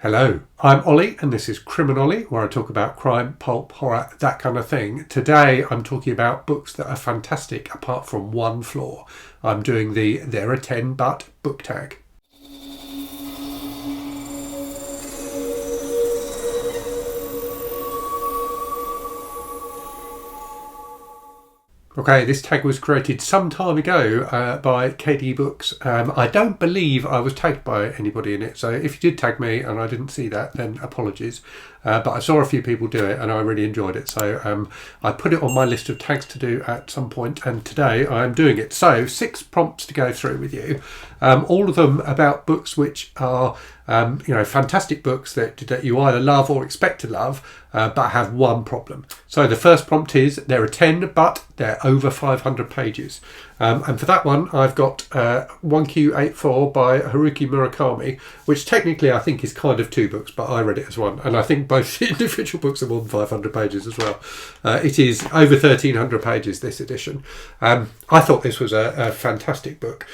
Hello, I'm Ollie and this is Criminolly, where I talk about crime, pulp, horror, that kind of thing. Today I'm talking about books that are fantastic apart from one flaw. I'm doing the There Are 10 But book tag. Okay, this tag was created some time ago by KD Books. I don't believe I was tagged by anybody in it, so if you did tag me and I didn't see that, then apologies. But I saw a few people do it and I really enjoyed it, so I put it on my list of tags to do at some point, and today I'm doing it. So 6 prompts to go through with you, all of them about books which are fantastic books that you either love or expect to love, but have one problem. So the first prompt is, there are 10, but they're over 500 pages. And for that one, I've got 1Q84 by Haruki Murakami, which technically I think is kind of 2 books, but I read it as one. And I think both individual books are more than 500 pages as well. It is over 1,300 pages, this edition. I thought this was a fantastic book.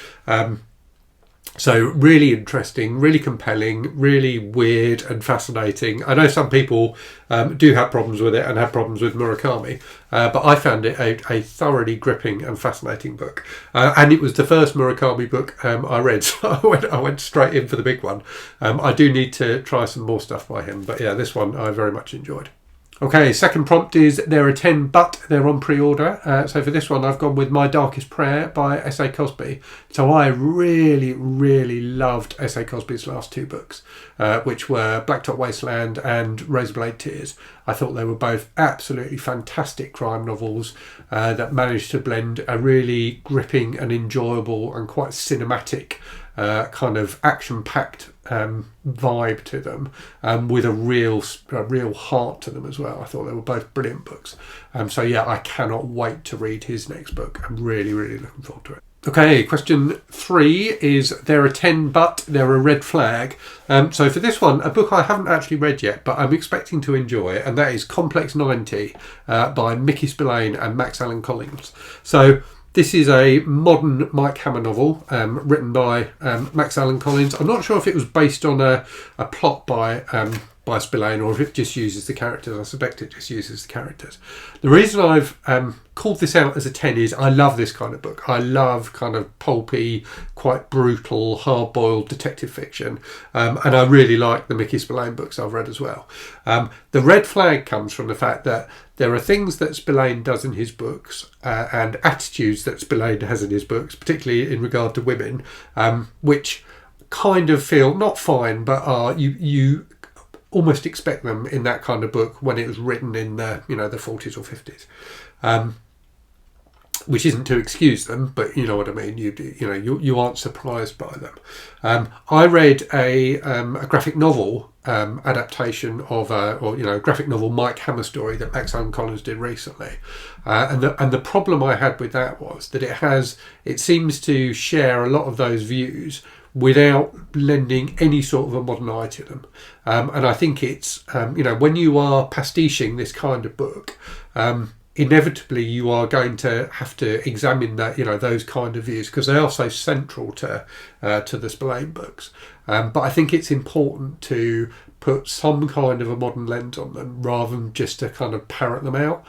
So really interesting, really compelling, really weird and fascinating. I know some people do have problems with it and have problems with Murakami, but I found it a thoroughly gripping and fascinating book. And it was the first Murakami book I read, so I went straight in for the big one. I do need to try some more stuff by him, but yeah, this one I very much enjoyed. Okay, second prompt is, there are 10, but they're on pre-order. So for this one, I've gone with My Darkest Prayer by S.A. Cosby. So I really, really loved S.A. Cosby's last 2 books, which were Blacktop Wasteland and Razorblade Tears. I thought they were both absolutely fantastic crime novels that managed to blend a really gripping and enjoyable and quite cinematic kind of action-packed vibe to them, with a real heart to them as well. I thought they were both brilliant books. So yeah, I cannot wait to read his next book. I'm really, really looking forward to it. Okay, question 3 is, there are 10, but they're a red flag. So for this one, a book I haven't actually read yet, but I'm expecting to enjoy, and that is Complex 90 by Mickey Spillane and Max Allan Collins. So this is a modern Mike Hammer novel written by Max Allan Collins. I'm not sure if it was based on a plot by Spillane or if it just uses the characters. I suspect it just uses the characters. The reason I've called this out as a 10 is I love this kind of book. I love kind of pulpy, quite brutal, hard-boiled detective fiction. And I really like the Mickey Spillane books I've read as well. The red flag comes from the fact that there are things that Spillane does in his books and attitudes that Spillane has in his books, particularly in regard to women, which kind of feel not fine, but are you almost expect them in that kind of book when it was written in the 40s or 50s, which isn't to excuse them, but you know what I mean. You aren't surprised by them. I read a graphic novel adaptation of a graphic novel Mike Hammer story that Max Allan Collins did recently, and the problem I had with that was that it seems to share a lot of those views without lending any sort of a modern eye to them. And I think it's, when you are pastiching this kind of book, inevitably you are going to have to examine that, those kind of views, because they are so central to the Spillane books. But I think it's important to put some kind of a modern lens on them rather than just to kind of parrot them out.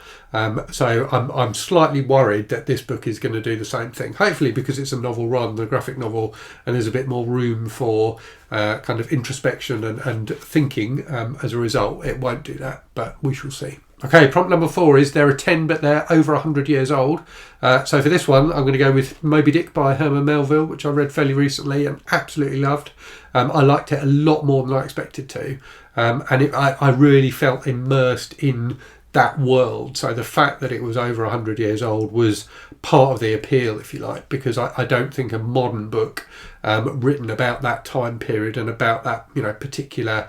So I'm slightly worried that this book is going to do the same thing. Hopefully, because it's a novel rather than a graphic novel, and there's a bit more room for kind of introspection and thinking as a result, it won't do that, but we shall see. Okay, prompt number 4 is, there are 10, but they're over 100 years old. So for this one, I'm going to go with Moby Dick by Herman Melville, which I read fairly recently and absolutely loved. I liked it a lot more than I expected to. I really felt immersed in that world. So the fact that it was over 100 years old was part of the appeal, if you like, because I don't think a modern book written about that time period and about that particular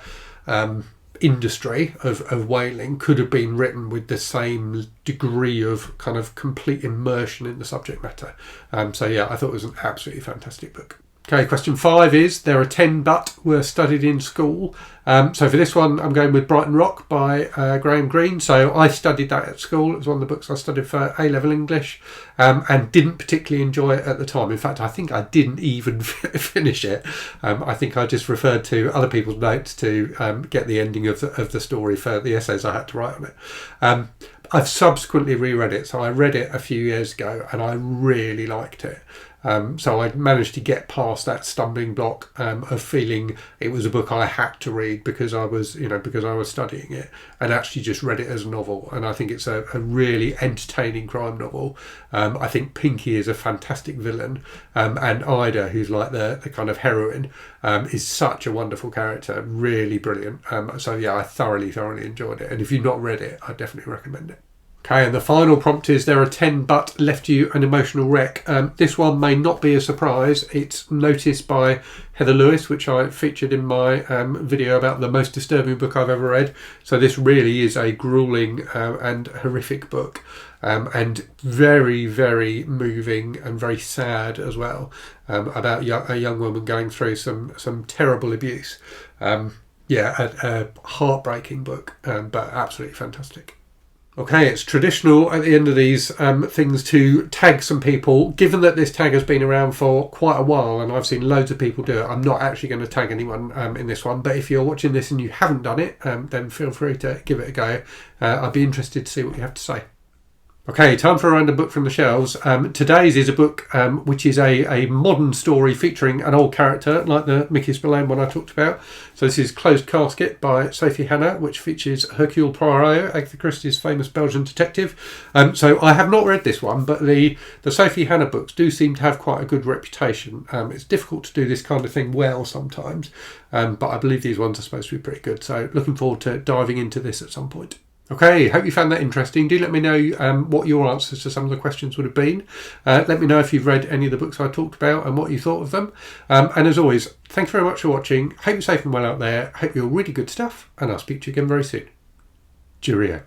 industry of whaling could have been written with the same degree of kind of complete immersion in the subject matter. So yeah, I thought it was an absolutely fantastic book. Okay, question 5 is, there are 10 but were studied in school. So for this one, I'm going with Brighton Rock by Graham Greene. So I studied that at school. It was one of the books I studied for A-level English, and didn't particularly enjoy it at the time. In fact, I think I didn't even finish it. I think I just referred to other people's notes to get the ending of the story for the essays I had to write on it. I've subsequently reread it. So I read it a few years ago and I really liked it. So I managed to get past that stumbling block of feeling it was a book I had to read because I was studying it, and actually just read it as a novel. And I think it's a really entertaining crime novel. I think Pinky is a fantastic villain, and Ida, who's like the kind of heroine, is such a wonderful character, really brilliant. So yeah, I thoroughly enjoyed it. And if you've not read it, I definitely recommend it. Okay, and the final prompt is, there are 10 but left you an emotional wreck. This one may not be a surprise. It's Noticed by Heather Lewis, which I featured in my video about the most disturbing book I've ever read. So this really is a gruelling and horrific book, and very, very moving and very sad as well, about a young woman going through some terrible abuse. A heartbreaking book, but absolutely fantastic. Okay, it's traditional at the end of these things to tag some people. Given that this tag has been around for quite a while and I've seen loads of people do it, I'm not actually going to tag anyone in this one. But if you're watching this and you haven't done it, then feel free to give it a go. I'd be interested to see what you have to say. Okay, time for a random book from the shelves. Today's is a book which is a modern story featuring an old character like the Mickey Spillane one I talked about. So this is Closed Casket by Sophie Hannah, which features Hercule Poirot, Agatha Christie's famous Belgian detective. So I have not read this one, but the Sophie Hannah books do seem to have quite a good reputation. It's difficult to do this kind of thing well sometimes, but I believe these ones are supposed to be pretty good. So looking forward to diving into this at some point. Okay, hope you found that interesting. Do let me know what your answers to some of the questions would have been. Let me know if you've read any of the books I talked about and what you thought of them. And as always, thanks very much for watching. Hope you're safe and well out there. Hope you're really good stuff, and I'll speak to you again very soon. Cheerio.